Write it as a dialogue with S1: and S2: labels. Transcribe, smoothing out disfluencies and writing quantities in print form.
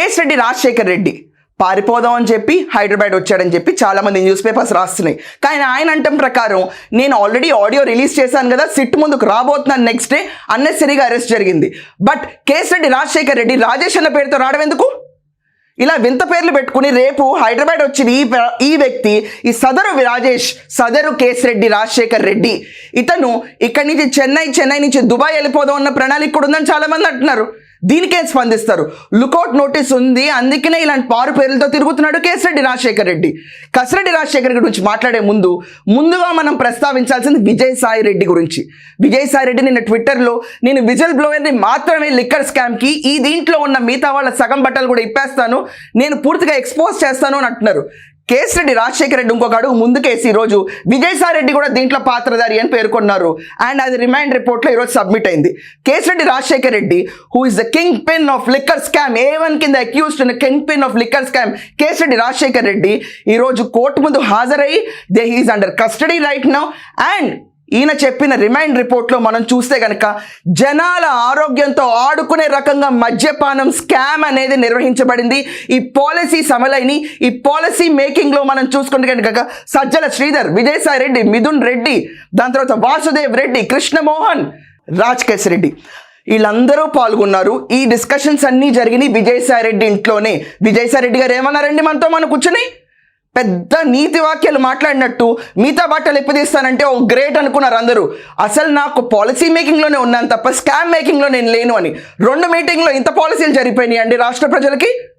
S1: కేసిరెడ్డి రాజశేఖర్ రెడ్డి పారిపోదాం అని చెప్పి హైదరాబాద్ వచ్చాడని చెప్పి చాలామంది న్యూస్ పేపర్స్ రాస్తున్నాయి. కానీ ఆయన అంటం ప్రకారం నేను ఆల్రెడీ ఆడియో రిలీజ్ చేశాను కదా, సిట్ ముందుకు రాబోతున్నాను, నెక్స్ట్ డే అన్నెసరీగా అరెస్ట్ జరిగింది. బట్ కేసిరెడ్డి రాజశేఖర్ రెడ్డి రాజేష్ అన్న పేరుతో రావడం ఎందుకు? ఇలా వింత పేర్లు పెట్టుకుని రేపు హైదరాబాద్ వచ్చిన ఈ వ్యక్తి ఈ సదరు కేసిరెడ్డి రాజశేఖర్ రెడ్డి ఇతను ఇక్కడి నుంచి చెన్నై నుంచి దుబాయ్ వెళ్ళిపోదాం అన్న ప్రణాళిక కూడా ఉందని చాలామంది అంటున్నారు. దీనికే స్పందిస్తారు. లుకౌట్ నోటీస్ ఉంది, అందుకనే ఇలాంటి పారు పేర్లతో తిరుగుతున్నాడు కేసిరెడ్డి రాజశేఖర్ రెడ్డి. కసిరెడ్డి రాజశేఖర్ రెడ్డి గురించి మాట్లాడే ముందుగా మనం ప్రస్తావించాల్సింది విజయసాయి రెడ్డి గురించి. విజయసాయి రెడ్డి నిన్న ట్విట్టర్లో నేను విజిల్ బ్లోయర్ని మాత్రమే లిక్కర్ స్కామ్కి, ఈ దీంట్లో ఉన్న మిగతా వాళ్ళ సగం బట్టలు కూడా ఇప్పేస్తాను, నేను పూర్తిగా ఎక్స్పోజ్ చేస్తాను అని అంటున్నారు. కేసిరెడ్డి రాజశేఖర్ రెడ్డి ఇంకొక అడుగు ముందుకేసి ఈరోజు విజయసాయి రెడ్డి కూడా దీంట్లో పాత్రధారి అని పేర్కొన్నారు. అండ్ అది రిమైండ్ రిపోర్ట్లో ఈరోజు సబ్మిట్ అయింది. Kesireddy Rajasekhar Reddy who is the kingpin of liquor scam, A1 కింద accused in kingpin of liquor scam Kesireddy Rajasekhar Reddy ఈరోజు కోర్టు ముందు హాజరయ్యి he is under custody right now. And ఈయన చెప్పిన రిమైండ్ రిపోర్ట్లో మనం చూస్తే కనుక జనాల ఆరోగ్యంతో ఆడుకునే రకంగా మద్యపానం స్కామ్ అనేది నిర్వహించబడింది. ఈ పాలసీ సమలైని ఈ పాలసీ మేకింగ్లో మనం చూసుకుంటే కనుక సజ్జల శ్రీధర్, విజయసాయి రెడ్డి, మిథున్ రెడ్డి, దాని తర్వాత వాసుదేవ్ రెడ్డి, కృష్ణమోహన్, రాజకేశ్ రెడ్డి వీళ్ళందరూ పాల్గొన్నారు. ఈ డిస్కషన్స్ అన్నీ జరిగినాయి విజయసాయి రెడ్డి ఇంట్లోనే. విజయసాయి రెడ్డి గారు ఏమన్నారండి మనం కూర్చుని పెద్ద నీతి వాక్యాలు మాట్లాడినట్టు మిగతా బట్టలు ఎప్పుదీస్తానంటే ఓ గ్రేట్ అనుకున్నారు అందరూ. అసలు నాకు పాలసీ మేకింగ్లోనే ఉన్నాను తప్ప స్కామ్ మేకింగ్లో నేను లేను అని. 2 మీటింగ్లో ఇంత పాలసీలు జరిగిపోయినాయి అండి రాష్ట్ర ప్రజలకి.